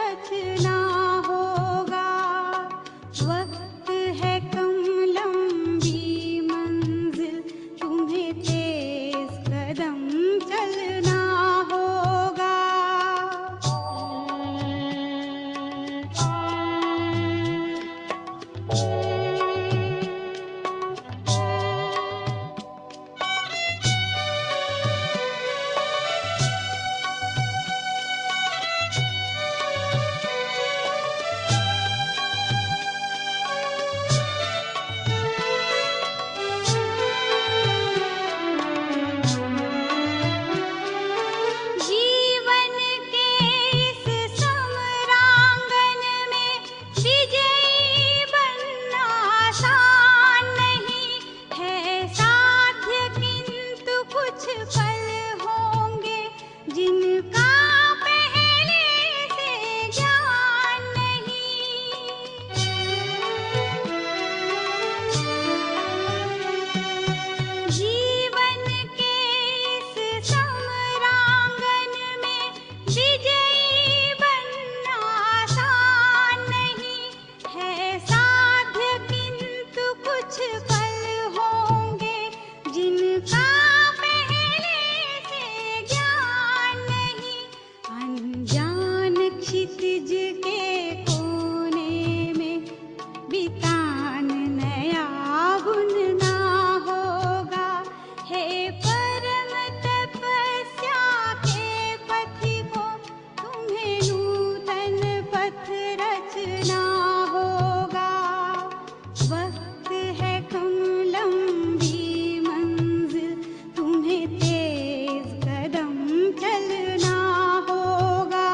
रचना होगा। वक्त है कम लंबी मंजिल, तुम्हें तेज कदम चलना होगा। जीवन के इस समरांगन में विजयी बनना आसान नहीं है साध्य, किंतु कुछ पल होंगे जिनका पहले से ज्ञान नहीं। जीवन के इस समरांगन में विजयी बनना आसान नहीं है साध्य, किंतु कुछ पल होंगे जिनका पहले से ज्ञान नहीं। अनजान क्षितिज के कोने में बितान नया बुनना होगा। हे परम तपस्या के पथिकों, तुम्हें नूतन पथ रचना होगा। वक्त है कम लंबी मंजिल, तुम्हें तेज कदम चलना होगा।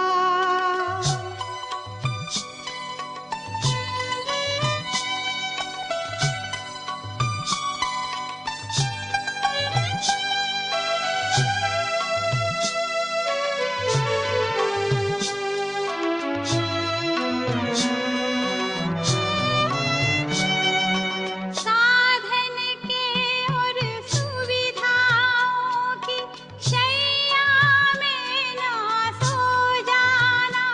साधन के और सुविधाओं की शैया में ना सो जाना।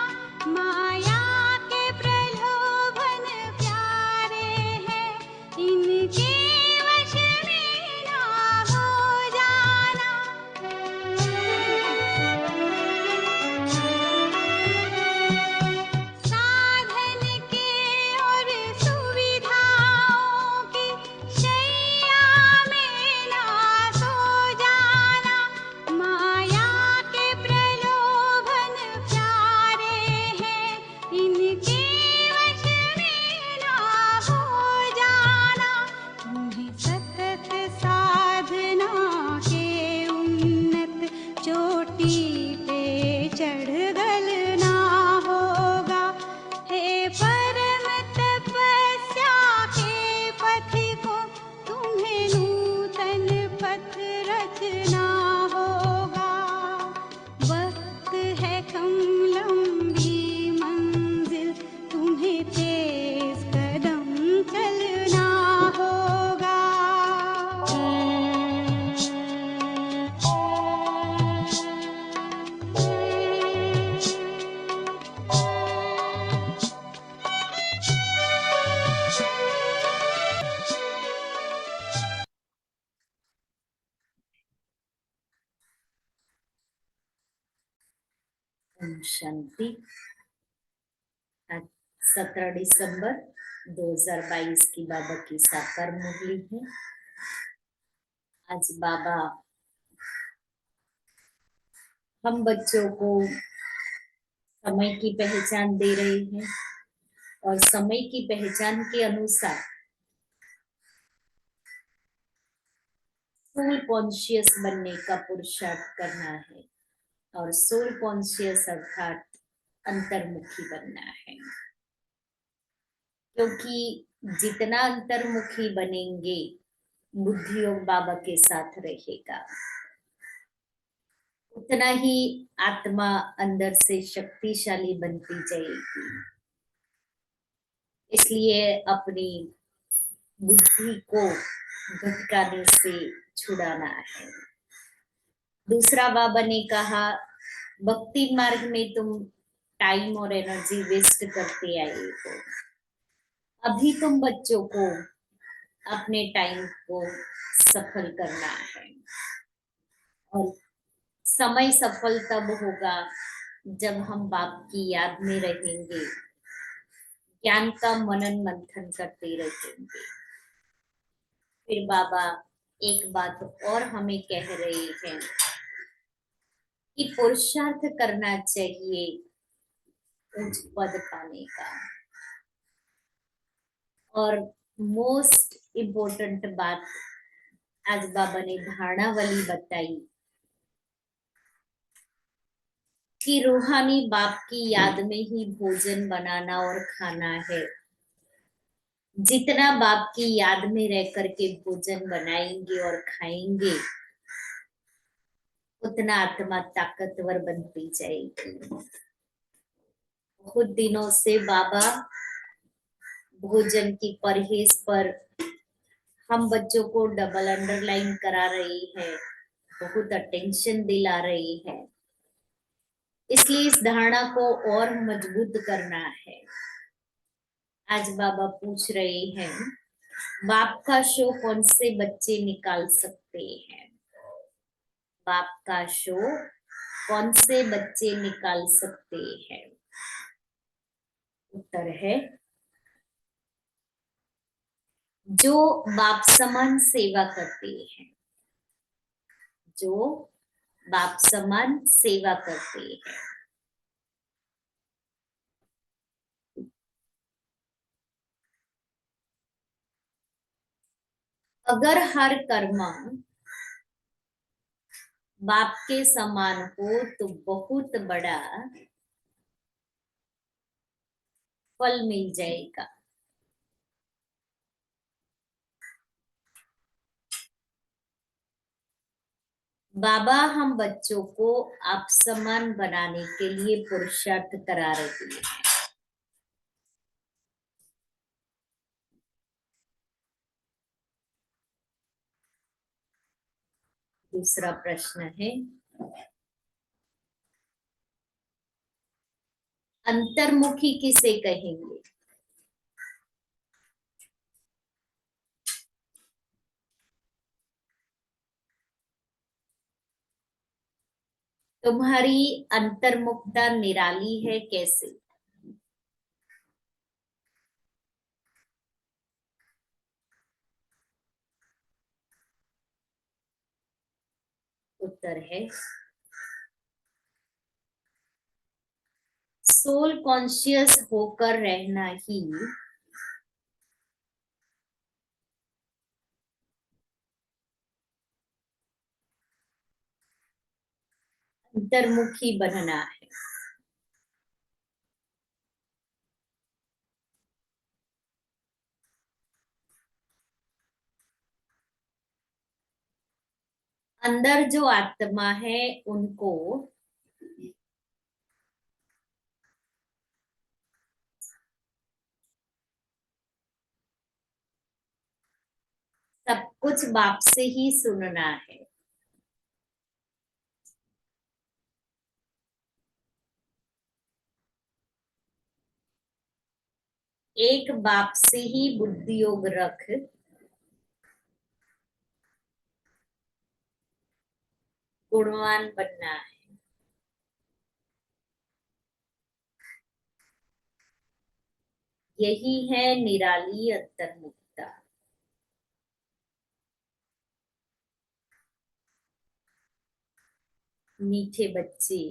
माया के प्रलोभन प्यारे हैं, इनके वश में ना हो जाना। साधन के और सुविधाओं की शैया में ना सो जाना। माया के प्रलोभन प्यारे हैं, इनके वश में ना हो जाना। तुम्हें सतत साधना के उन्नत चोटी पे चढ़ गलना होगा। हे परम तपस्या के पथिकों, तुम्हें नूतन पथ रचना होगा। वक्त है कम लंबी मंजिल, तुम्हें तेज कदम चलना होगा। ओम शांति। आज 17 दिसंबर 2022 की बाबा की साकार मुरली है। आज बाबा हम बच्चों को समय की पहचान दे रहे हैं और समय की पहचान के अनुसार सोल कॉन्शियस बनने का पुरुषार्थ करना है और सोल कॉन्शियस अर्थात अंतर्मुखी बनना है। क्योंकि जितना अंतर्मुखी बनेंगे, बुद्धि योग बाबा के साथ रहेगा, उतना ही आत्मा अंदर से शक्तिशाली बनती जाएगी। इसलिए अपनी बुद्धि को भटकाने से छुड़ाना है। दूसरा बाबा ने कहा, भक्ति मार्ग में तुम टाइम और एनर्जी वेस्ट करते आए हो। अभी तुम बच्चों को अपने टाइम को सफल करना है। और समय सफल तब होगा जब हम बाप की याद में रहेंगे, ज्ञान का मनन मंथन करते रहेंगे। फिर बाबा एक बात और हमें कह रहे हैं कि पुरुषार्थ करना चाहिए उच्च पद पाने का। और मोस्ट इम्पोर्टेंट बात आज बाबा ने धारणावली बताई कि रूहानी बाप की याद में ही भोजन बनाना और खाना है। जितना बाप की याद में रह करके भोजन बनाएंगे और खाएंगे, उतना आत्मा ताकतवर बनती जाएगी। बहुत दिनों से बाबा भोजन की परहेज पर हम बच्चों को डबल अंडरलाइन करा रही है, बहुत अटेंशन दिला रही है। इसलिए इस धारणा को और मजबूत करना है। आज बाबा पूछ रहे हैं, बाप का शो कौन से बच्चे निकाल सकते हैं? बाप का शो कौन से बच्चे निकाल सकते हैं? उत्तर है, जो बाप समान सेवा करते हैं। जो बाप समान सेवा करते हैं। अगर हर कर्म बाप के समान हो तो बहुत बड़ा फल मिल जाएगा। बाबा हम बच्चों को आप समान बनाने के लिए पुरुषार्थ करा रही है। दूसरा प्रश्न है, अंतर्मुखी किसे कहेंगे? तुम्हारी अंतर्मुखता निराली है कैसे? उत्तर है, सोल कॉन्शियस होकर रहना ही अंतर्मुखी बनना है। अंदर जो आत्मा है उनको सब कुछ बाप से ही सुनना है। एक बाप से ही बुद्धि योग रख गुणवान बनना है। यही है निराली अंतर्मुखता। मीठे बच्चे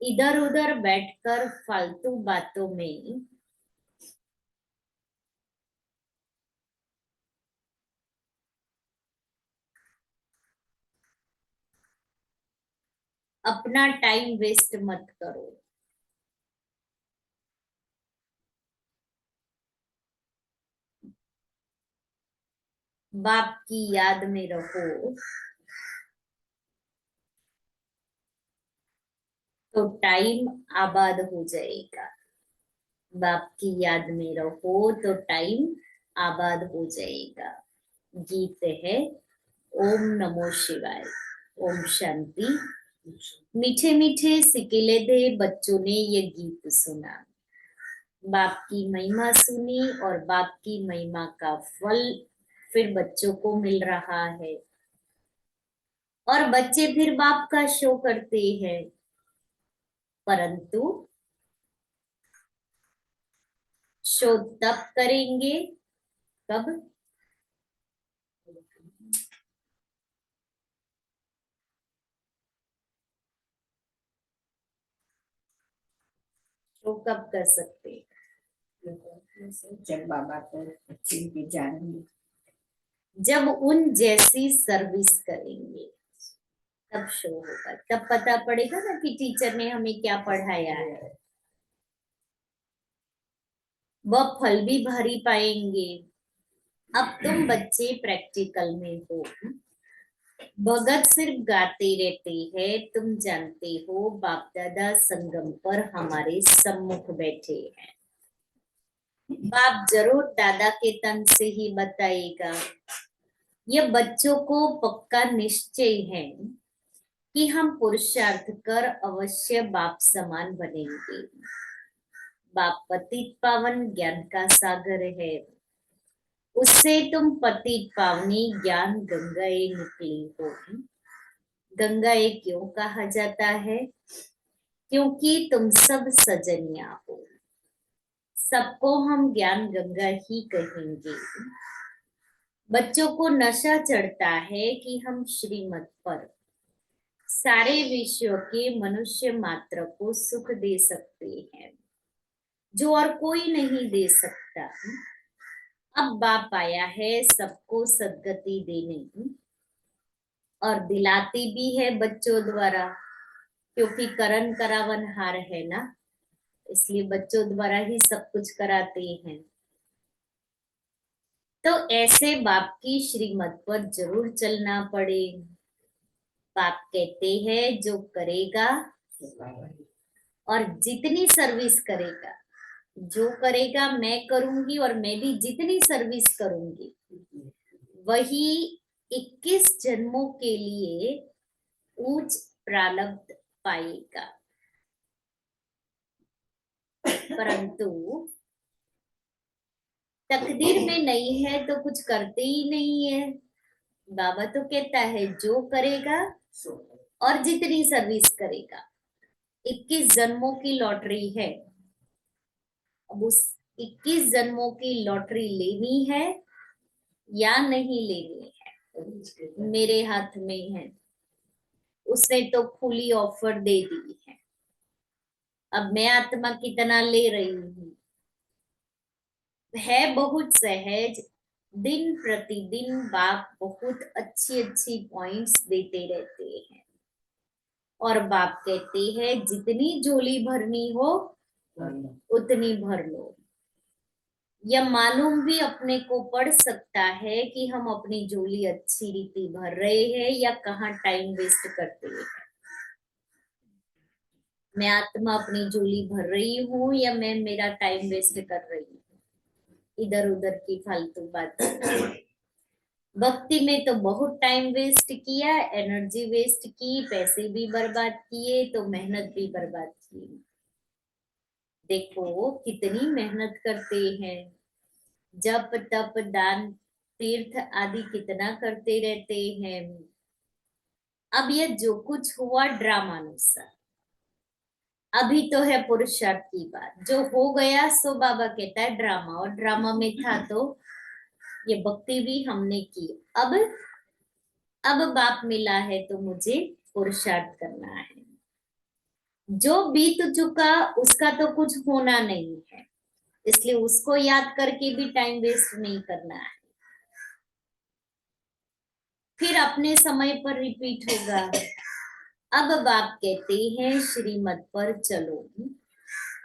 इधर उधर बैठकर फालतू बातों में अपना टाइम वेस्ट मत करो। बाप की याद में रहो तो टाइम आबाद हो जाएगा। बाप की याद में रहो तो टाइम आबाद हो जाएगा। गीत है, ओम नमो शिवाय। ओम शांति। मीठे मीठे सिकिले दे बच्चों ने ये गीत सुना, बाप की महिमा सुनी और बाप की महिमा का फल फिर बच्चों को मिल रहा है और बच्चे फिर बाप का शो करते हैं। परंतु शो तब करेंगे कब? शो कब कर सकते? जब बाबा को अच्छी की जानेंगे, जब उन जैसी सर्विस करेंगे तब शो होगा। तब पता पड़ेगा ना कि टीचर ने हमें क्या पढ़ाया है। वह फल भी भरी पाएंगे। अब तुम बच्चे प्रैक्टिकल में हो। भगत सिर्फ गाते रहते हैं। तुम जानते हो बाप दादा संगम पर हमारे सम्मुख बैठे हैं। बाप जरूर दादा के तन से ही बताएगा। यह बच्चों को पक्का निश्चय है कि हम पुरुषार्थ कर अवश्य बाप समान बनेंगे। बाप पतित पावन ज्ञान का सागर है। उससे तुम पतित पावनी ज्ञान गंगाए निकली हो। गंगाए क्यों कहा जाता है? क्योंकि तुम सब सजनिया हो। सबको हम ज्ञान गंगा ही कहेंगे। बच्चों को नशा चढ़ता है कि हम श्रीमत पर सारे विश्व के मनुष्य मात्र को सुख दे सकते हैं, जो और कोई नहीं दे सकता। अब बाप आया है सबको सद्गति देने और दिलाती भी है बच्चों द्वारा, क्योंकि करण करावन हार है ना, इसलिए बच्चों द्वारा ही सब कुछ कराते हैं। तो ऐसे बाप की श्रीमत पर जरूर चलना पड़े। बाप कहते हैं जो करेगा और जितनी सर्विस करेगा, जो करेगा मैं करूंगी और मैं भी जितनी सर्विस करूंगी वही 21 जन्मों के लिए उच्च प्रारब्ध पाएगा। परंतु तकदीर में नहीं है तो कुछ करते ही नहीं है। बाबा तो कहता है जो करेगा और जितनी सर्विस करेगा। 21 जन्मों की लॉटरी है। अब उस 21 जन्मों की लॉटरी लेनी है या नहीं लेनी है मेरे हाथ में है। उसने तो खुली ऑफर दे दी है। अब मैं आत्मा कितना ले रही हूँ है बहुत सहज। दिन प्रतिदिन बाप बहुत अच्छी अच्छी पॉइंट्स देते रहते हैं और बाप कहते हैं जितनी झोली भरनी हो उतनी भर लो। यह मालूम भी अपने को पड़ सकता है कि हम अपनी झोली अच्छी रीति भर रहे हैं या कहाँ टाइम वेस्ट करते हैं। मैं आत्मा अपनी झोली भर रही हूँ या मैं मेरा टाइम वेस्ट कर रही हूँ इधर उधर की फालतू बात। भक्ति में तो बहुत टाइम वेस्ट किया, एनर्जी वेस्ट की, पैसे भी बर्बाद किए, तो मेहनत भी बर्बाद की। देखो कितनी मेहनत करते हैं, जप तप दान तीर्थ आदि कितना करते रहते हैं। अब यह जो कुछ हुआ ड्रामा अनुसार, अभी तो है पुरुषार्थ की बात। जो हो गया सो बाबा कहता है ड्रामा, और ड्रामा में था तो ये भक्ति भी हमने की। अब बाप मिला है तो मुझे पुरुषार्थ करना है। जो बीत चुका उसका तो कुछ होना नहीं है, इसलिए उसको याद करके भी टाइम वेस्ट नहीं करना है। फिर अपने समय पर रिपीट होगा। अब बाप कहते हैं श्रीमत पर चलो,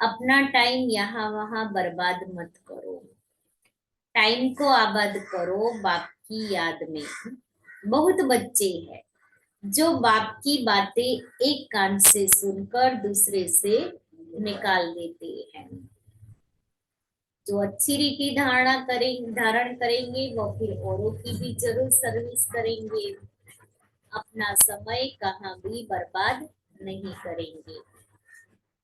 अपना टाइम यहाँ वहां बर्बाद मत करो। टाइम को आबाद करो बाप की याद में। बहुत बच्चे हैं जो बाप की बातें एक कान से सुनकर दूसरे से निकाल देते हैं। जो अच्छी रीति धारण करेंगे वो फिर औरों की भी जरूर सर्विस करेंगे। अपना समय कहाँ भी बर्बाद नहीं करेंगे।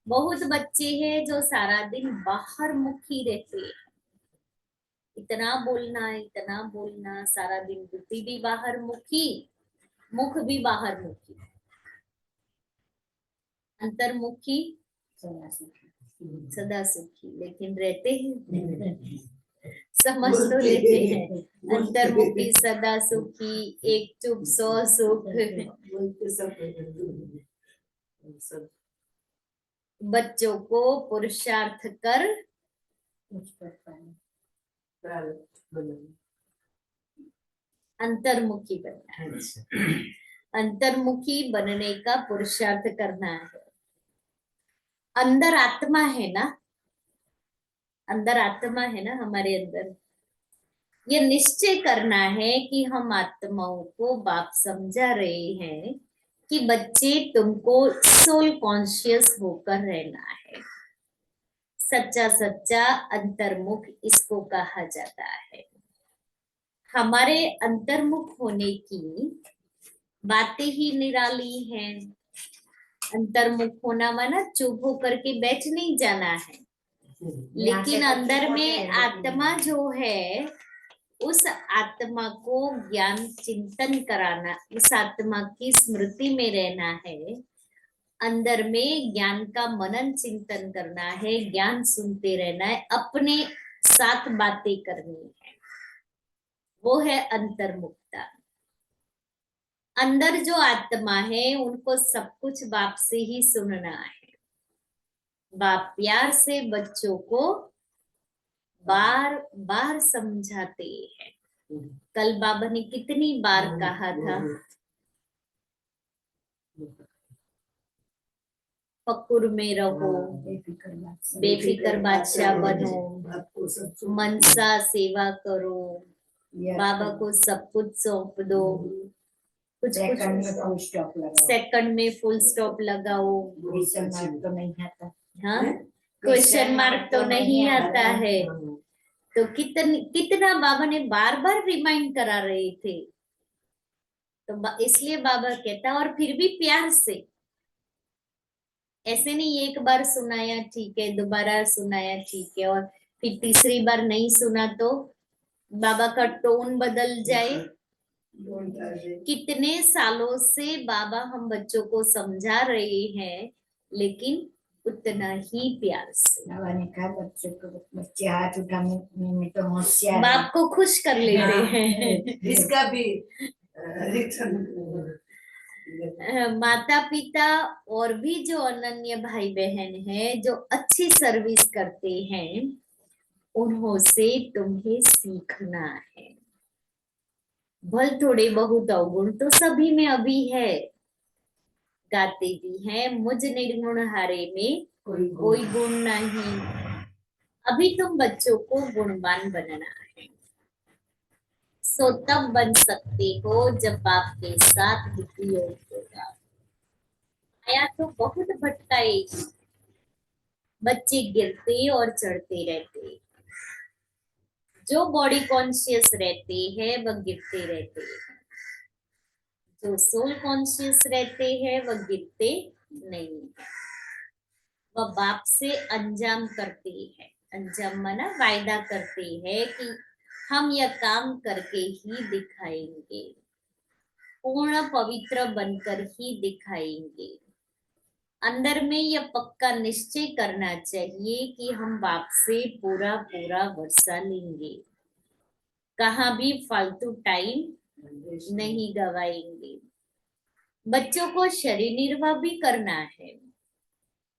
बहुत बच्चे हैं जो सारा दिन बाहर मुखी रहते हैं, इतना बोलना, सारा दिन बुद्धि भी बाहर मुखी, मुख भी बाहर मुखी, अंतर्मुखी सदा सुखी, लेकिन रहते हैं, समझ तो लेते हैं, अंतर्मुखी सदा सुखी, एक चुप सौ सुख। बच्चों को पुरुषार्थ कर अंतर्मुखी बनना है। अंतर्मुखी बनने का पुरुषार्थ करना है। अंदर आत्मा है ना, अंदर आत्मा है ना हमारे अंदर, ये निश्चय करना है कि हम आत्माओं को बाप समझा रहे हैं कि बच्चे तुमको सोल कॉन्शियस होकर रहना है। सच्चा सच्चा अंतर्मुख इसको कहा जाता है। हमारे अंतर्मुख होने की बातें ही निराली हैं। अंतर्मुख होना माना चुप होकर के बैठ नहीं जाना है, लेकिन अंदर में आत्मा जो है, उस आत्मा को ज्ञान चिंतन कराना, उस आत्मा की स्मृति में रहना है, अंदर में ज्ञान का मनन चिंतन करना है, ज्ञान सुनते रहना है, अपने साथ बातें करनी है, वो है अंतर्मुखता। अंदर जो आत्मा है उनको सब कुछ बाप से ही सुनना है। बाप प्यार से बच्चों को बार बार समझाते हैं। कल बाबा ने कितनी बार कहा था, फकुर में रहो, बेफिक्र बादशाह बनो, मनसा सेवा करो, बाबा को सब कुछ सौंप दो, कुछ सेकंड में फुल स्टॉप लगाओ। तो नहीं आता, हाँ, क्वेश्चन मार्क तो नहीं आता है। तो कितना बाबा ने बार बार रिमाइंड करा रहे थे। तो इसलिए बाबा कहता, और फिर भी प्यार से, ऐसे नहीं एक बार सुनाया ठीक है, दोबारा सुनाया ठीक है, और फिर तीसरी बार नहीं सुना तो बाबा का टोन बदल जाए। कितने सालों से बाबा हम बच्चों को समझा रहे हैं, लेकिन उतना ही प्यार से। बाबा ने कहा बच्चे हाथ उठाने में तो होशियार बाप को खुश कर लेते हैं। इसका भी माता पिता और भी जो अनन्य भाई बहन हैं, जो अच्छी सर्विस करते हैं, उन्हों से तुम्हें सीखना है। भल थोड़े बहुत अवगुण तो सभी में अभी है, गाते भी हैं, मुझ निर्गुण हारे में कोई गुण नहीं। अभी तुम बच्चों को गुणवान बनना है। सो तब बन सकते हो जब आपके साथ बुद्धि योग होगा। आया तो बहुत भटकाएगी, बच्चे गिरते और चढ़ते रहते। जो बॉडी कॉन्शियस रहते हैं वह गिरते रहते हैं, जो सोल कॉन्शियस रहते हैं वह गिरते नहीं है। वह बाप से अंजाम करते हैं, अंजाम माना वायदा करते हैं कि हम यह काम करके ही दिखाएंगे, पूर्ण पवित्र बनकर ही दिखाएंगे। अंदर में यह पक्का निश्चय करना चाहिए कि हम बाप से पूरा पूरा वर्षा लेंगे, कहाँ भी फालतू टाइम नहीं गवाएंगे। बच्चों को शरीर निर्वाह भी करना है।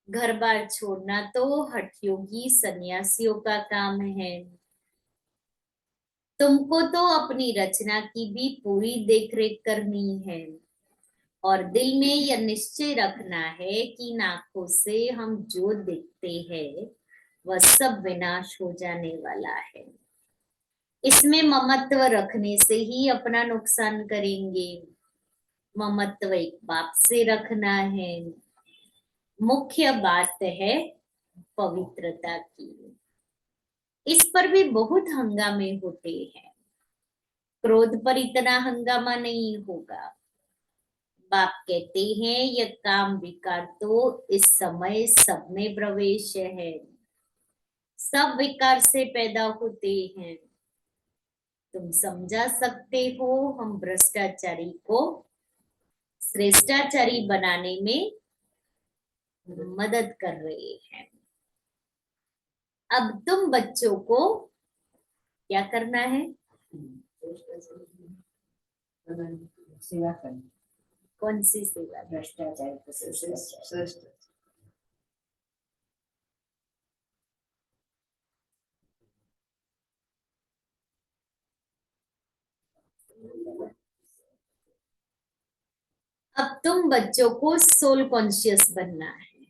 घर बार छोड़ना तो हठयोगी सन्यासियों का काम है। तुमको तो अपनी रचना की भी पूरी देखरेख करनी है, और दिल में यह निश्चय रखना है कि आंखों से हम जो देखते हैं वह सब विनाश हो जाने वाला है। इसमें ममत्व रखने से ही अपना नुकसान करेंगे। ममत्व एक बाप से रखना है। मुख्य बात है पवित्रता की। इस पर भी बहुत हंगामे होते हैं। क्रोध पर इतना हंगामा नहीं होगा, बाप कहते हैं यह काम विकार तो इस समय सब में प्रवेश है, सब विकार से पैदा होते हैं। तुम समझा सकते हो हम भ्रष्टाचारी को श्रेष्ठाचारी बनाने में मदद कर रहे हैं। अब तुम बच्चों को क्या करना है? सेवा करनी। कौन सी सेवा? भ्रष्टाचार को श्रेष्ठ। अब तुम बच्चों को सोल कॉन्शियस बनना है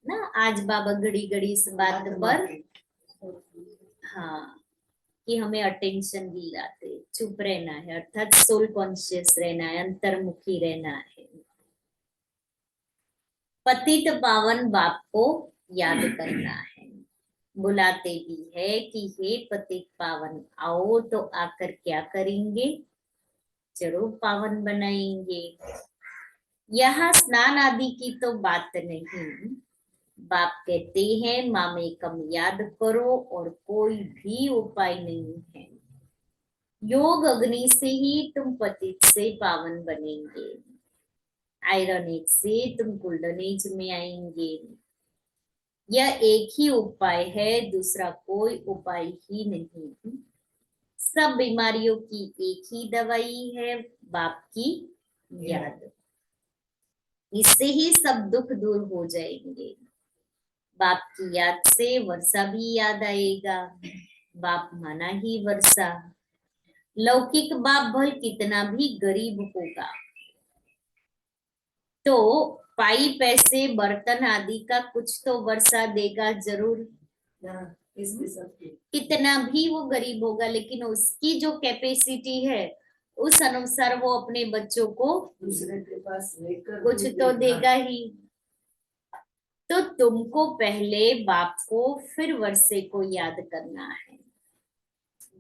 ना। आज बाबा घड़ी घड़ी इस बात पर हाँ कि हमें अटेंशन दिलाते, चुप रहना है, अर्थात सोल कॉन्शियस रहना है, अंतर्मुखी रहना है। पतित पावन बाप को याद करना है, बुलाते भी है कि हे पतित पावन आओ, तो आकर क्या करेंगे? जरूर पावन बनाएंगे। यहाँ स्नान आदि की तो बात नहीं। बाप कहते हैं मामेकम याद करो और कोई भी उपाय नहीं है। योग अग्नि से ही तुम पतित से पावन बनेंगे, आयरन एज से तुम गोल्डन एज में आएंगे। यह एक ही उपाय है, दूसरा कोई उपाय ही नहीं। सब बीमारियों की एक ही दवाई है, बाप की याद। इससे ही सब दुख दूर हो जाएंगे। बाप की याद से वर्षा भी याद आएगा। बाप माना ही वर्षा। लौकिक बाप भल कितना भी गरीब होगा तो पाई पैसे बर्तन आदि का कुछ तो वर्षा देगा जरूर। कितना भी वो गरीब होगा, लेकिन उसकी जो कैपेसिटी है उस अनुसार वो अपने बच्चों को दूसरे के पास लेकर कुछ तो देगा ही। तो तुमको पहले बाप को फिर वर्षे को याद करना है।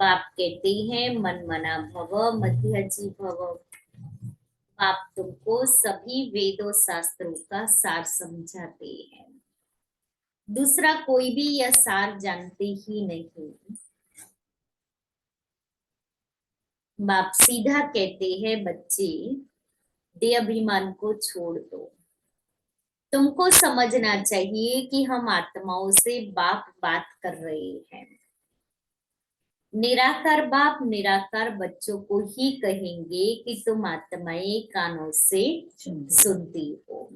बाप कहते हैं मन मना भव मध्यजी भव। बाप तुमको सभी वेदों शास्त्रों का सार समझाते हैं, दूसरा कोई भी यह सार जानते ही नहीं। बाप सीधा कहते हैं बच्चे देह अभिमान को छोड़ दो। तुमको समझना चाहिए कि हम आत्माओं से बाप बात कर रहे हैं। निराकार बाप निराकार बच्चों को ही कहेंगे कि तुम आत्माएं कानों से सुनती हो,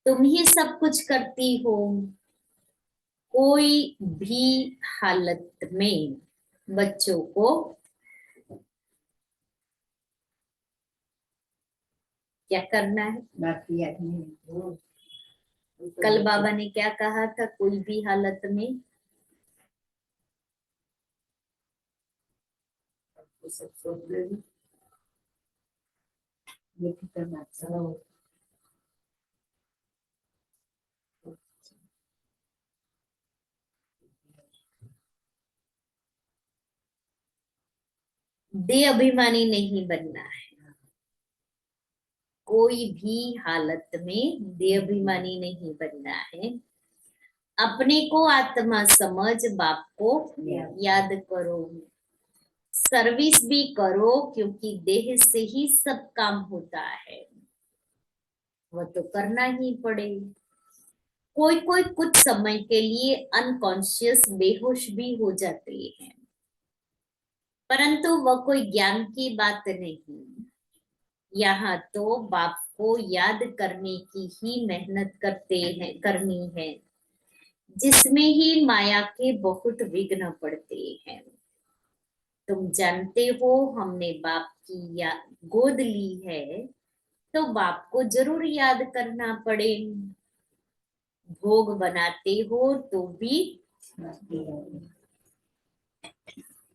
तुम ही सब कुछ करती हो। कोई भी हालत में बच्चों को क्या करना है? बाकी आदमी कल बाबा ने क्या कहा था? कोई भी हालत में सब सोच देगी। ये भी करना अच्छा हो। देह अभिमानी नहीं बनना है। कोई भी हालत में देह अभिमानी नहीं बनना है। अपने को आत्मा समझ बाप को याद करो। सर्विस भी करो, क्योंकि देह से ही सब काम होता है, वह तो करना ही पड़े। कोई कोई कुछ समय के लिए अनकॉन्शियस बेहोश भी हो जाते हैं, परंतु वह कोई ज्ञान की बात नहीं। यहाँ तो बाप को याद करने की ही मेहनत करनी है, जिसमें ही माया के बहुत विघ्न पड़ते हैं। तुम जानते हो हमने बाप की गोद ली है, तो बाप को जरूर याद करना पड़े। भोग बनाते हो तो भी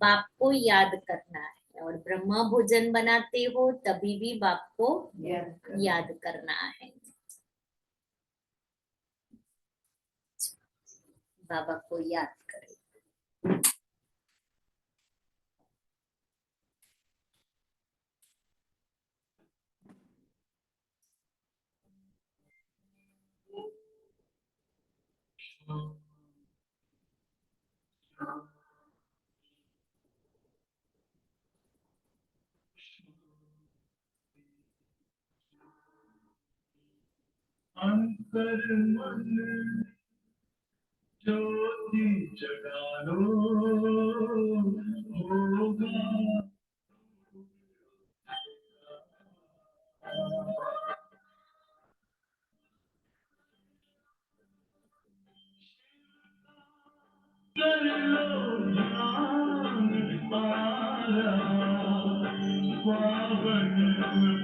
बाप को याद करना है, और ब्रह्मा भोजन बनाते हो तभी भी बाप को याद करना है। बाबा को याद करें। अंतर मन ज्योति जगा लो होगा कर लो ध्यान पारा पावन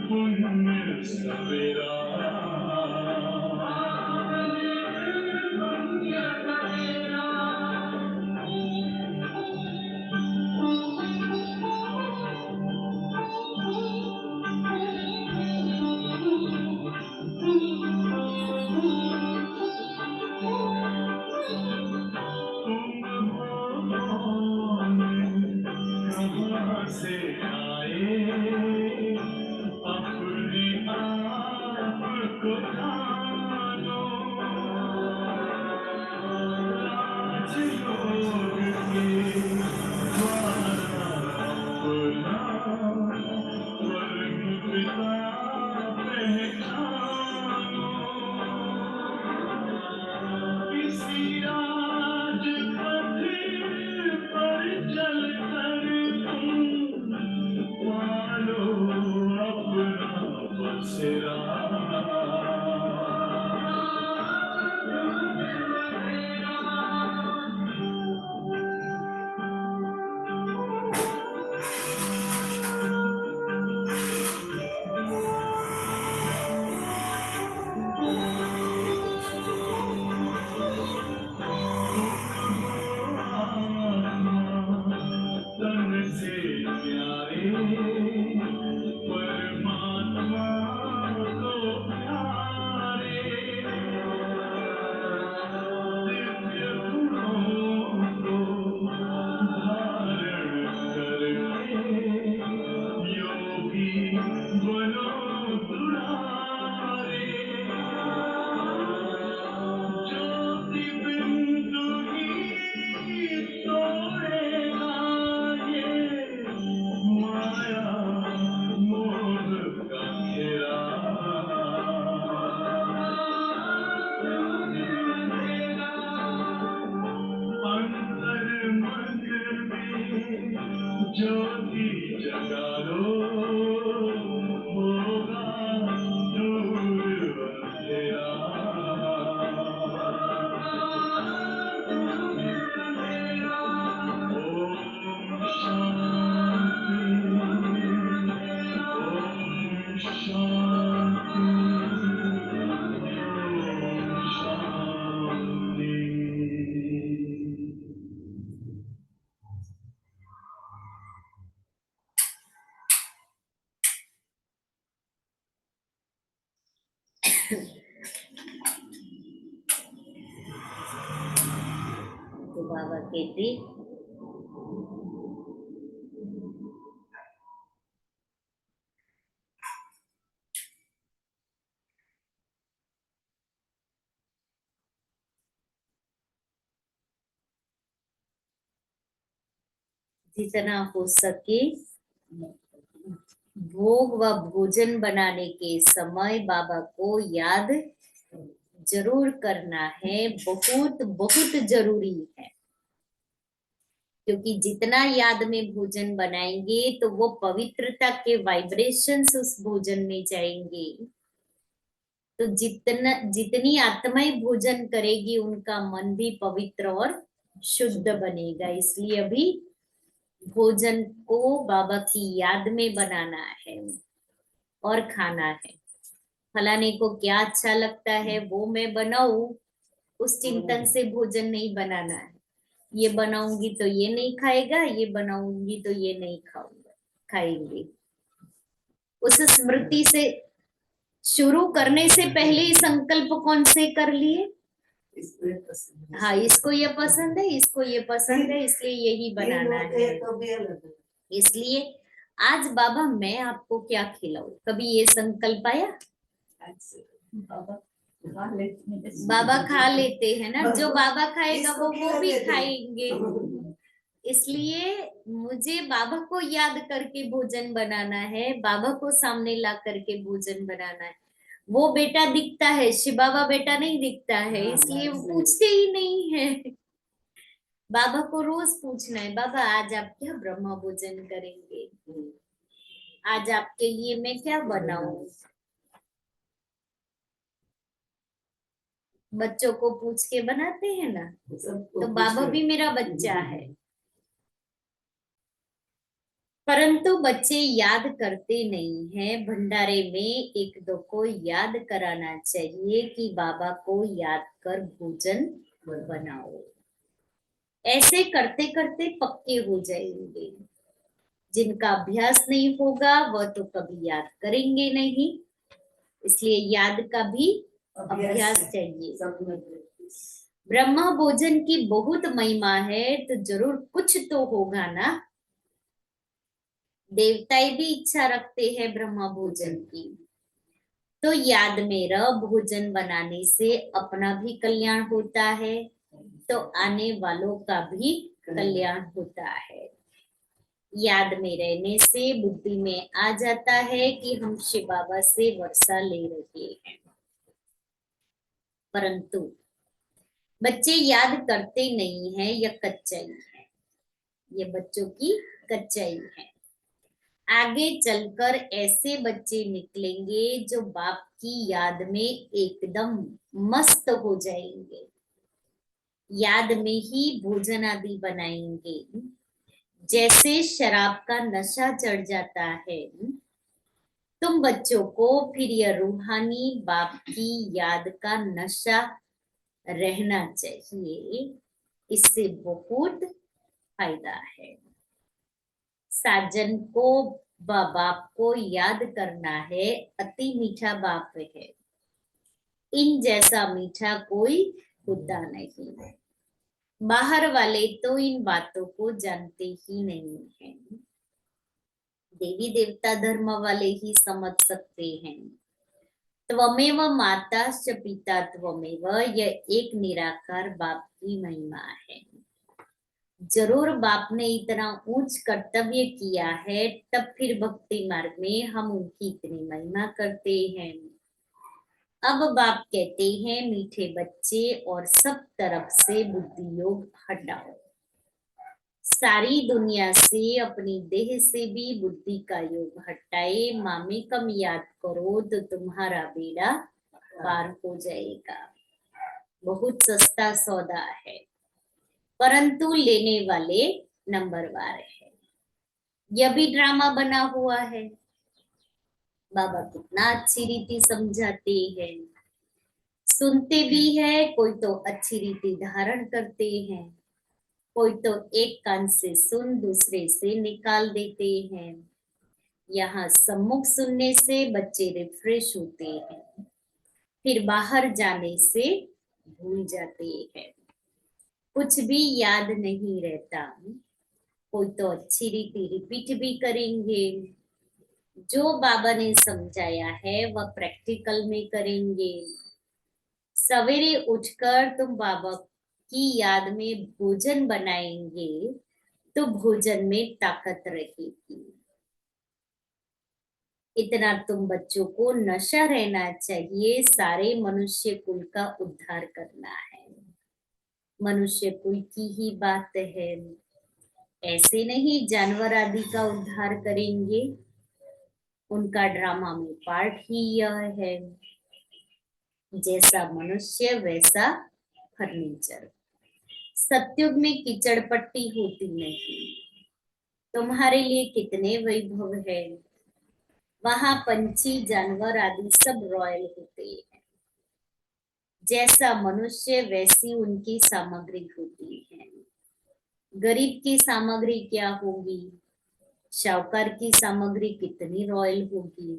पुण्य सवेरा तुम कहाँ से आए अपने आप को जानो राजयोग के द्वारा अपना परम पिता पहचानो इसी राजपथ पर चलकर तुम पालो अपना बसेरा तन से प्यारे परमात्मा को प्यारे दिव्य गुणों को धारण करके योगी बनो दुलारे ज्योति बिंदु ही तोड़ेगा ये माया मोह का घेरा अंतर मन में ज्योति जगा लो होगा दूर अंधेरा ओम शांति ओम शांति ओम शांति तो बाबा कहते जितना हो सके भोग व भोजन बनाने के समय बाबा को याद जरूर करना है, बहुत बहुत जरूरी है। क्योंकि जितना याद में भोजन बनाएंगे तो वो पवित्रता के वाइब्रेशंस उस भोजन में जाएंगे। तो जितनी आत्माएं भोजन करेगी उनका मन भी पवित्र और शुद्ध बनेगा। इसलिए अभी भोजन को बाबा की याद में बनाना है और खाना है। फलाने को क्या अच्छा लगता है वो मैं बनाऊं, उस चिंतन से भोजन नहीं बनाना है। ये बनाऊंगी तो ये नहीं खाएगा, ये बनाऊंगी तो ये नहीं खाएंगे। उस स्मृति से शुरू करने से पहले ही संकल्प कौन से कर लिए? हाँ, इसको ये पसंद है, इसको ये पसंद है, इसलिए यही बनाना है। इसलिए आज बाबा मैं आपको क्या खिलाऊं, कभी ये संकल्प आया? बाबा खा लेते हैं ना, जो बाबा खाएगा वो भी खाएंगे। इसलिए मुझे बाबा को याद करके भोजन बनाना है, बाबा को सामने ला करके भोजन बनाना है। वो बेटा दिखता है, शिव बाबा बेटा नहीं दिखता है, इसलिए वो पूछते ही नहीं है। बाबा को रोज पूछना है, बाबा आज आप क्या ब्रह्म भोजन करेंगे, आज आपके लिए मैं क्या बनाऊं। बच्चों को पूछ के बनाते हैं ना, तो बाबा भी मेरा बच्चा है। परंतु बच्चे याद करते नहीं हैं। भंडारे में एक दो को याद कराना चाहिए कि बाबा को याद कर भोजन बनाओ। ऐसे करते करते पक्के हो जाएंगे। जिनका अभ्यास नहीं होगा वह तो कभी याद करेंगे नहीं, इसलिए याद का भी अभ्यास चाहिए। ब्रह्म भोजन की बहुत महिमा है, तो जरूर कुछ तो होगा ना। देवताएं भी इच्छा रखते हैं ब्रह्म भोजन की, तो याद में रह भोजन बनाने से अपना भी कल्याण होता है, तो आने वालों का भी कल्याण होता है। याद में रहने से बुद्धि में आ जाता है कि हम शिव बाबा से वर्षा ले रहे हैं। परंतु बच्चे याद करते नहीं हैं, यह कच्चाई है, ये बच्चों की कच्चाई है। आगे चलकर ऐसे बच्चे निकलेंगे जो बाप की याद में एकदम मस्त हो जाएंगे, याद में ही भोजन आदि बनाएंगे। जैसे शराब का नशा चढ़ जाता है, तुम बच्चों को फिर यह रूहानी बाप की याद का नशा रहना चाहिए, इससे बहुत फायदा है। साजन को बाप को याद करना है, अति मीठा बाप है, इन जैसा मीठा कोई होता नहीं है। बाहर वाले तो इन बातों को जानते ही नहीं हैं, देवी देवता धर्म वाले ही समझ सकते हैं। त्वमेव माता च पिता त्वमेव, यह एक निराकार बाप की महिमा है। जरूर बाप ने इतना ऊंच कर्तव्य किया है, तब फिर भक्ति मार्ग में हम उनकी इतनी महिमा करते हैं। अब बाप कहते हैं, मीठे बच्चे और सब तरफ से बुद्धि योग हटाओ। सारी दुनिया से, अपनी देह से भी बुद्धि का योग हटाए, मामेकम याद करो तो तुम्हारा बेड़ा पार हो जाएगा। बहुत सस्ता सौदा है, परंतु लेने वाले नंबरवार है। यह भी ड्रामा बना हुआ है। बाबा कितना अच्छी रीति समझाते हैं, सुनते भी है, कोई तो अच्छी रीति धारण करते हैं, कोई तो एक कान से सुन दूसरे से निकाल देते हैं। यहाँ सम्मुख सुनने से बच्चे रिफ्रेश होते हैं, फिर बाहर जाने से भूल जाते हैं, कुछ भी याद नहीं रहता। कोई तो अच्छी रीति रिपीट भी करेंगे, जो बाबा ने समझाया है वह प्रैक्टिकल में करेंगे। सवेरे उठकर तुम बाबा की याद में भोजन बनाएंगे, तो भोजन में ताकत रहेगी। इतना तुम बच्चों को नशा रहना चाहिए, सारे मनुष्य कुल का उद्धार करना है। मनुष्य कुल की ही बात है, ऐसे नहीं जानवर आदि का उद्धार करेंगे। उनका ड्रामा में पार्ट ही यह है, जैसा मनुष्य वैसा फर्नीचर। सतयुग में कीचड़ पट्टी होती नहीं। तुम्हारे लिए कितने वैभव है, वहां पंछी जानवर आदि सब रॉयल होते हैं। जैसा मनुष्य वैसी उनकी सामग्री होती है। गरीब की सामग्री क्या होगी, शाहूकार की सामग्री कितनी रॉयल होगी।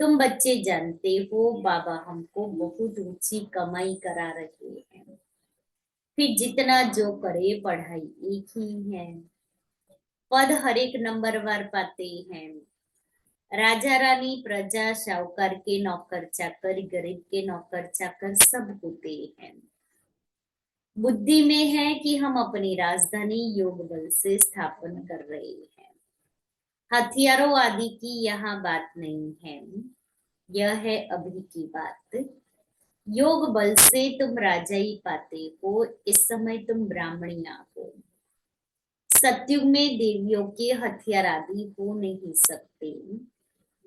तुम बच्चे जानते हो, बाबा हमको बहुत ऊंची कमाई करा रहे हैं, फिर जितना जो करे पढ़ाई एक ही है, पद हर एक नंबरवार पाते हैं। राजा रानी प्रजा शाहूकार के नौकर चाकर, गरीब के नौकर चाकर सब होते हैं। बुद्धि में है कि हम अपनी राजधानी योग बल से स्थापन कर रहे हैं। हथियारों आदि की यहाँ बात नहीं है। यह है अभी की बात। योग बल से तुम राजाई पाते हो, इस समय तुम ब्राह्मणिया हो। सतयुग में देवियों के हथियार आदि हो नहीं सकते।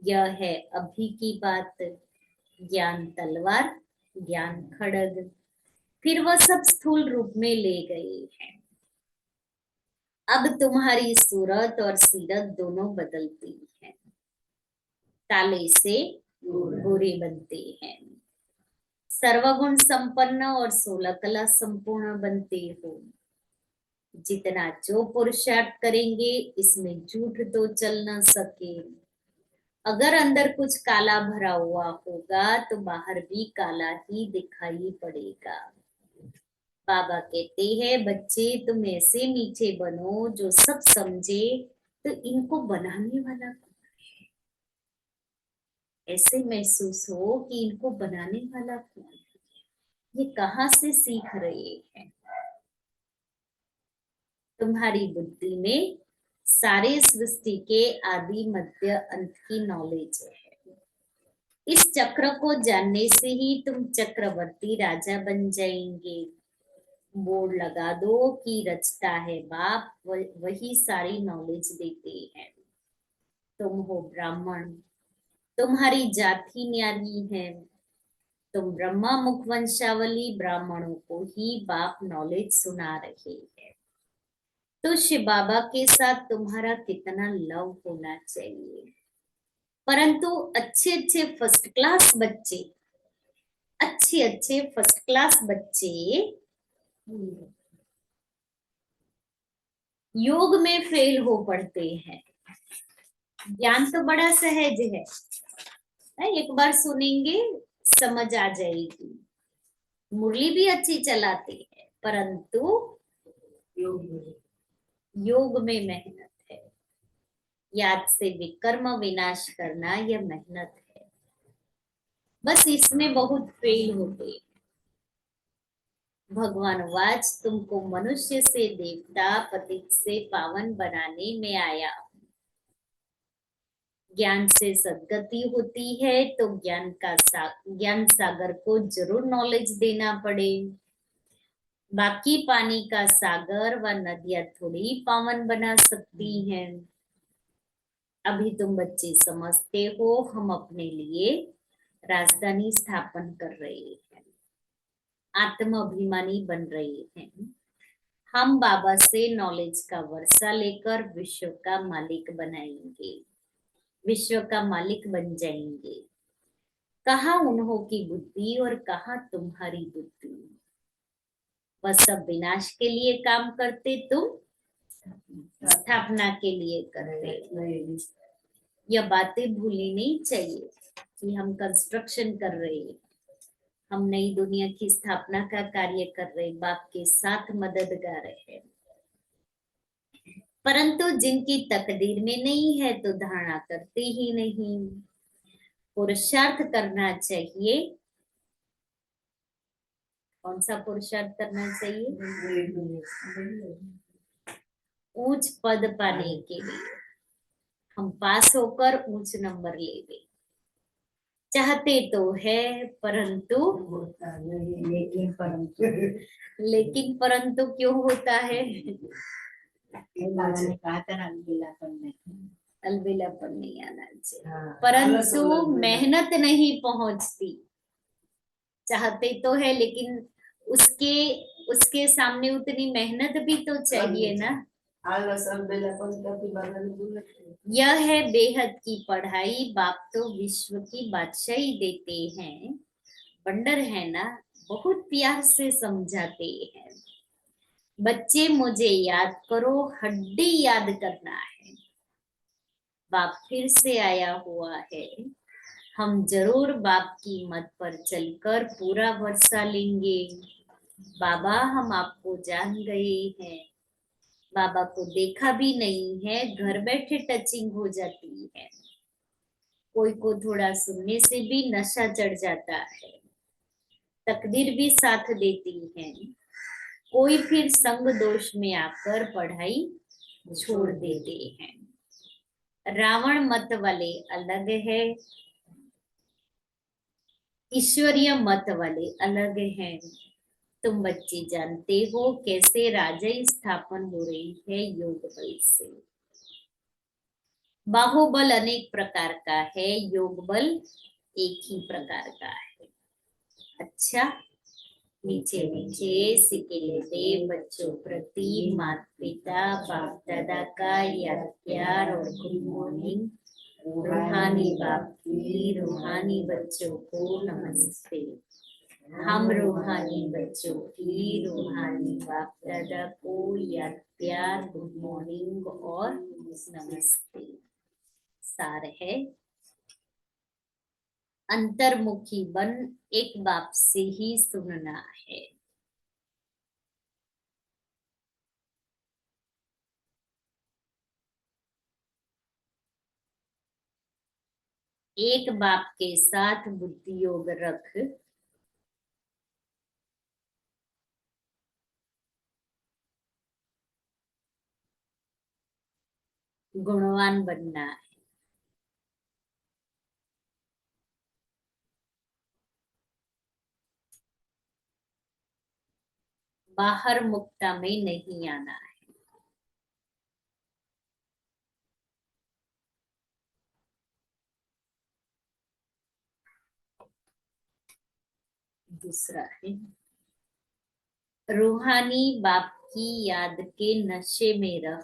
यह है अभी की बात। ज्ञान तलवार, ज्ञान खड़ग, फिर वह सब स्थूल रूप में ले गए हैं। अब तुम्हारी सूरत और सीरत दोनों बदलती है। काले से गोरे बनते हैं, सर्वगुण संपन्न और 16 कला संपूर्ण बनते हो। जितना जो पुरुषार्थ करेंगे इसमें झूठ तो चल न सके। अगर अंदर कुछ काला भरा हुआ होगा तो बाहर भी काला ही दिखाई पड़ेगा। बाबा कहते हैं बच्चे तुम ऐसे मीठे बनो जो सब समझे, तो इनको बनाने वाला कौन है? ऐसे महसूस हो कि इनको बनाने वाला कौन है, ये कहाँ से सीख रहे हैं। तुम्हारी बुद्धि में सारे सृष्टि के आदि मध्य अंत की नॉलेज है। इस चक्र को जानने से ही तुम चक्रवर्ती राजा बन जाएंगे। बोर्ड लगा दो कि रचता है बाप, वही सारी नॉलेज देते हैं। तुम हो ब्राह्मण, तुम्हारी जाति न्यारी है। तुम ब्रह्मा मुख वंशावली ब्राह्मणों को ही बाप नॉलेज सुना रहे हैं। तो शिव बाबा के साथ तुम्हारा कितना लव होना चाहिए। परंतु अच्छे अच्छे फर्स्ट क्लास बच्चे, अच्छे अच्छे फर्स्ट क्लास बच्चे योग में फेल हो पड़ते हैं। ज्ञान तो बड़ा सहज है, एक बार सुनेंगे समझ आ जाएगी। मुरली भी अच्छी चलाते हैं, परंतु योग में मेहनत है। याद से विकर्म विनाश करना यह मेहनत है। बस इसमें बहुत फेल होते हैं। भगवान वाच तुमको मनुष्य से देवता, पतित से पावन बनाने में आया हूं। ज्ञान से सद्गति होती है तो ज्ञान सागर को जरूर नॉलेज देना पड़े। बाकी पानी का सागर व नदियां थोड़ी पावन बना सकती हैं। अभी तुम बच्चे समझते हो हम अपने लिए राजधानी स्थापन कर रहे हैं, आत्म अभिमानी बन रहे हैं। हम बाबा से नॉलेज का वर्षा लेकर विश्व का मालिक बनाएंगे, विश्व का मालिक बन जाएंगे। कहाँ उन्हों की बुद्धि और कहाँ तुम्हारी बुद्धि। वह सब विनाश के लिए काम करते, तुम स्थापना के लिए करते। यह बातें भूलनी नहीं चाहिए कि हम कंस्ट्रक्शन कर रहे हैं, हम नई दुनिया की स्थापना का कार्य कर रहे, बाप के साथ मददगार है। परंतु जिनकी तकदीर में नहीं है तो धारणा करते ही नहीं। पुरुषार्थ करना चाहिए। कौन सा पुरुषार्थ करना चाहिए? उच्च पद पाने के लिए। हम पास होकर उच्च नंबर ले चाहते तो है, परंतु लेकिन परंतु क्यों होता है? कहा था ना अलबेलापन नहीं आना चाहिए। परंतु मेहनत नहीं पहुंचती। चाहते तो है लेकिन उसके उसके सामने उतनी मेहनत भी तो चाहिए ना। यह है बेहद की पढ़ाई। बाप तो विश्व की बादशाही देते हैं। बंडर है ना, बहुत प्यार से समझाते हैं। बच्चे मुझे याद करो, हड्डी याद करना है। बाप फिर से आया हुआ है। हम जरूर बाप की मत पर चलकर पूरा वर्षा लेंगे। बाबा हम आपको जान गए हैं, बाबा को देखा भी नहीं है, घर बैठे टचिंग हो जाती है। कोई को थोड़ा सुनने से भी नशा चढ़ जाता है, तकदीर भी साथ देती है। कोई फिर संग दोष में आकर पढ़ाई छोड़ देते हैं। रावण मत वाले अलग है, ईश्वरीय मत वाले अलग हैं। तुम बच्चे जानते हो कैसे राजय स्थापन हो रही है योग बल से। बाहुबल अनेक प्रकार का है, योग बल एक ही प्रकार का है। अच्छा, नीचे नीचे सिके लेते बच्चों प्रति माता पिता बाप दादा का याद प्यार और गुड मॉर्निंग। रूहानी बाप की रूहानी बच्चों को नमस्ते। हम रूहानी बच्चों की रूहानी बाप दादा को याद प्यार गुड मॉर्निंग और नमस्ते। सार है, अंतर्मुखी बन एक बाप से ही सुनना है। एक बाप के साथ बुद्धि योग रख गुणवान बनना है। बाहर मुक्ता में नहीं आना है। दूसरा है, रूहानी बाप की याद के नशे में रह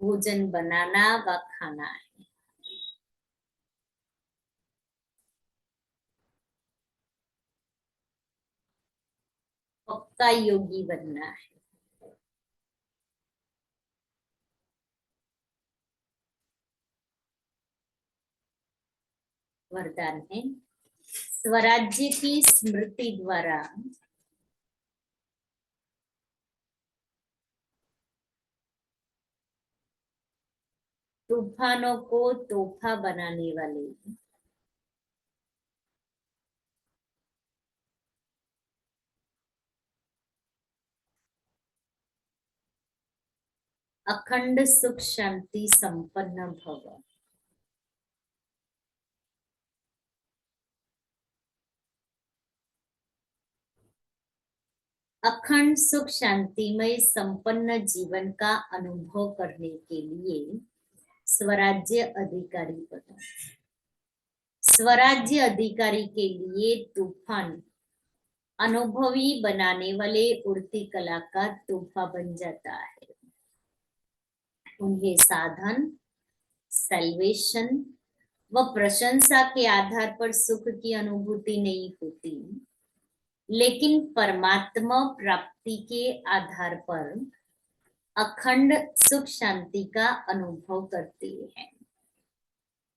भोजन बनाना व खाना है। पक्का योगी बनना है। वरदान है, स्वराज्य की स्मृति द्वारा तूफानों को तोहफा बनाने वाले अखंड सुख शांति संपन्न भव। अखंड सुख शांतिमय संपन्न जीवन का अनुभव करने के लिए स्वराज्य अधिकारी बनो। स्वराज्य अधिकारी के लिए तूफान अनुभवी बनाने वाले उड़ती कला का तोहफा बन जाता है। उन्हें साधन, सैल्वेशन व प्रशंसा के आधार पर सुख की अनुभूति नहीं होती, लेकिन परमात्मा प्राप्ति के आधार पर अखंड सुख शांति का अनुभव करते हैं।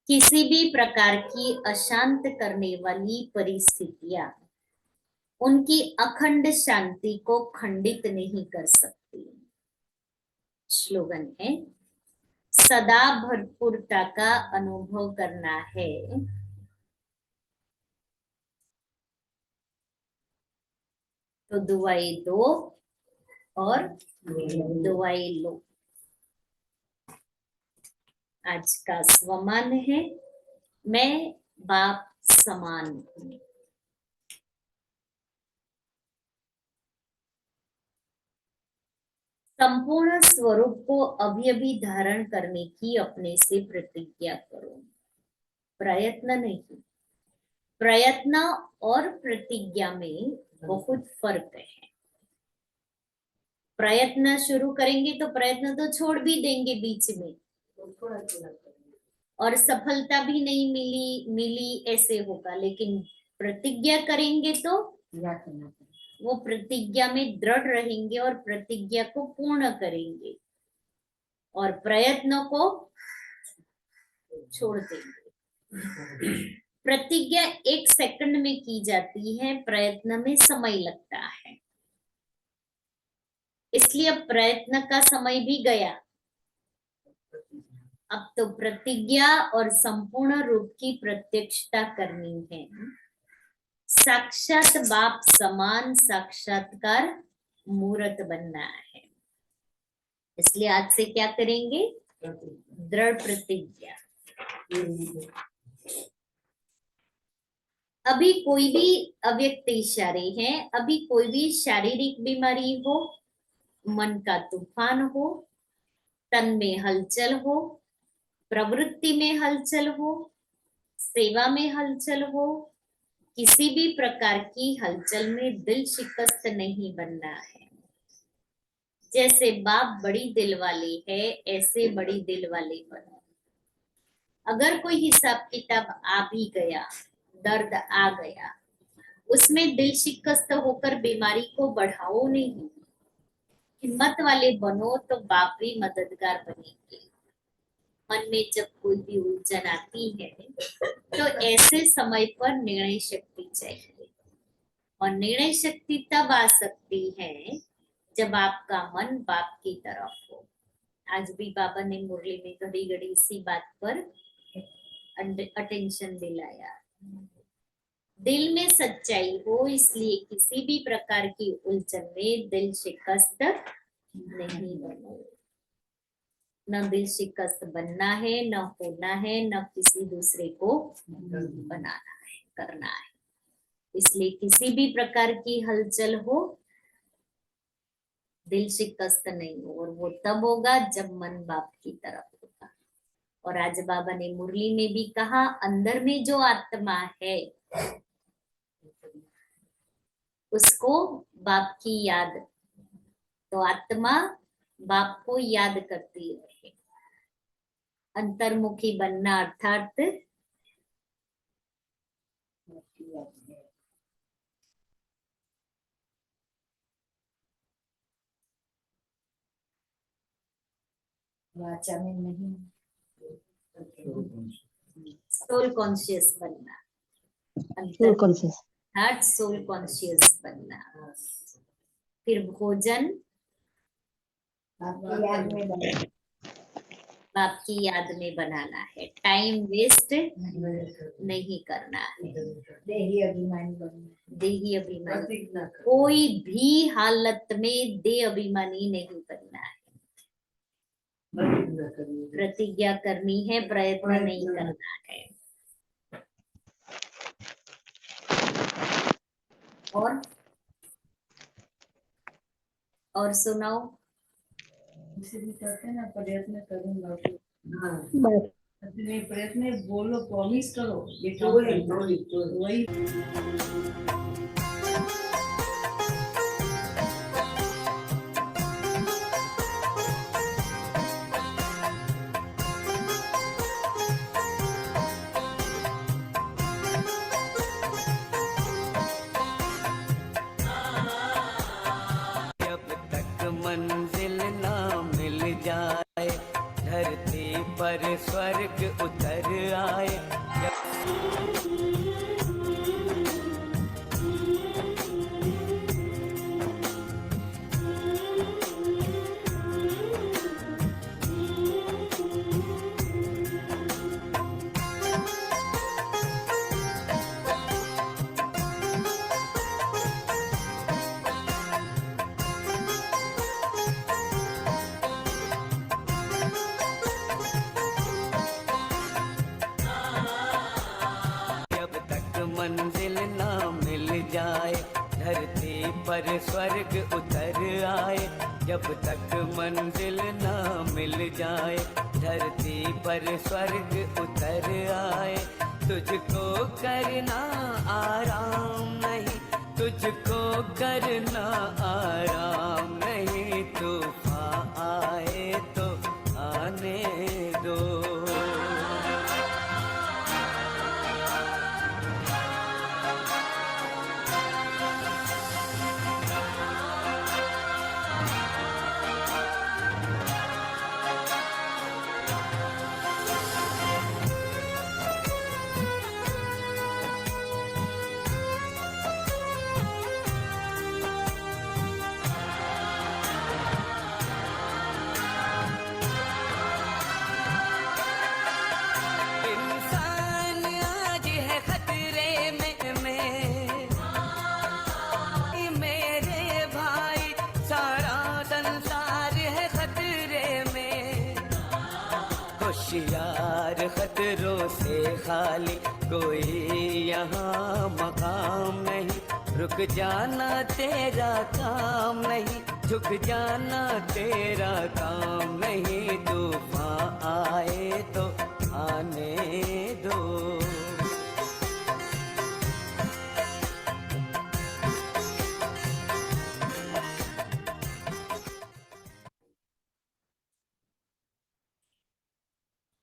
किसी भी प्रकार की अशांत करने वाली परिस्थितियां उनकी अखंड शांति को खंडित नहीं कर सकती। स्लोगन है, सदा भरपूरता का अनुभव करना है तो दुआएं दो और दुआएं लो। आज का स्वमान है, मैं बाप समान हूँ। संपूर्ण स्वरूप को अभी अभी धारण करने की अपने से प्रतिज्ञा करो। प्रयत्न नहीं, प्रयत्न और प्रतिज्ञा में बहुत फर्क है। प्रयत्न शुरू करेंगे तो प्रयत्न तो छोड़ भी देंगे बीच में, और सफलता भी नहीं मिली ऐसे होगा। लेकिन प्रतिज्ञा करेंगे तो वो प्रतिज्ञा में दृढ़ रहेंगे और प्रतिज्ञा को पूर्ण करेंगे और प्रयत्नों को छोड़ देंगे। प्रतिज्ञा 1 सेकंड में की जाती है, प्रयत्न में समय लगता है। इसलिए प्रयत्न का समय भी गया। अब तो प्रतिज्ञा और संपूर्ण रूप की प्रत्यक्षता करनी है। साक्षात बाप समान साक्षात्कार मूर्त बनना है। इसलिए आज से क्या करेंगे? दृढ़ प्रतिज्ञा। अभी कोई भी अव्यक्त इशारे हैं, अभी कोई भी शारीरिक बीमारी हो, मन का तूफान हो, तन में हलचल हो, प्रवृत्ति में हलचल हो, सेवा में हलचल हो, किसी भी प्रकार की हलचल में दिल शिकस्त नहीं बनना है। जैसे बाप बड़ी दिल वाली है, ऐसे बड़ी दिल वाले बनो। अगर कोई हिसाब किताब आ भी गया, दर्द आ गया, उसमें दिल शिकस्त होकर बीमारी को बढ़ाओ नहीं। हिम्मत वाले बनो तो बाप भी मददगार बनेंगे। मन में जब कोई भी उलझन आती है तो ऐसे समय पर निर्णय शक्ति चाहिए, और निर्णय शक्ति तब आ सकती है जब आपका मन बाप की तरफ हो। आज भी बाबा ने मुरली में घड़ी घड़ी इसी बात पर अटेंशन दिलाया। दिल में सच्चाई हो, इसलिए किसी भी प्रकार की उलझन में दिल शिकस्त नहीं बनो। न दिल शिकस्त बनना है, न होना है, न किसी दूसरे को बनाना है, करना है। इसलिए किसी भी प्रकार की हलचल हो, दिल शिकस्त नहीं हो, और वो तब होगा जब मन बाप की तरफ होगा। और आज बाबा ने मुरली में भी कहा, अंदर में जो आत्मा है उसको बाप की याद, तो आत्मा बाप को याद करती रहे। अंतर्मुखी बनना अर्थात वाचा में नहीं, सोल कॉन्शियस बनना, सोल कॉन्शियस, अर्थात सोल कॉन्शियस बनना। फिर भोजन आपकी याद में बने, बाप की याद में बनाना है। टाइम वेस्ट नहीं करना है। देही अभिमानी बनना, देही अभिमानी, कोई भी हालत में देह अभिमानी नहीं बनना है। प्रतिज्ञा करनी है, प्रयत्न नहीं करना है। और सुनाओ। इसीलिए कहते हैं ना, प्रयत्न करूंगा। बस नहीं, प्रयत्न बोलो, प्रॉमिस करो, ये काम वही। जब तक मंजिल ना मिल जाए, धरती पर स्वर्ग उतर आए। जब तक मंजिल ना मिल जाए, धरती पर स्वर्ग उतर आए। जब तक मंजिल ना मिल जाए, धरती पर स्वर्ग उतर आए। तुझको करना आराम नहीं, तुझको करना आराम नहीं। तूफान आए तो आने दो। होशियार खतरों से खाली, कोई यहाँ मकाम नहीं। रुक जाना तेरा काम नहीं, झुक जाना तेरा काम नहीं।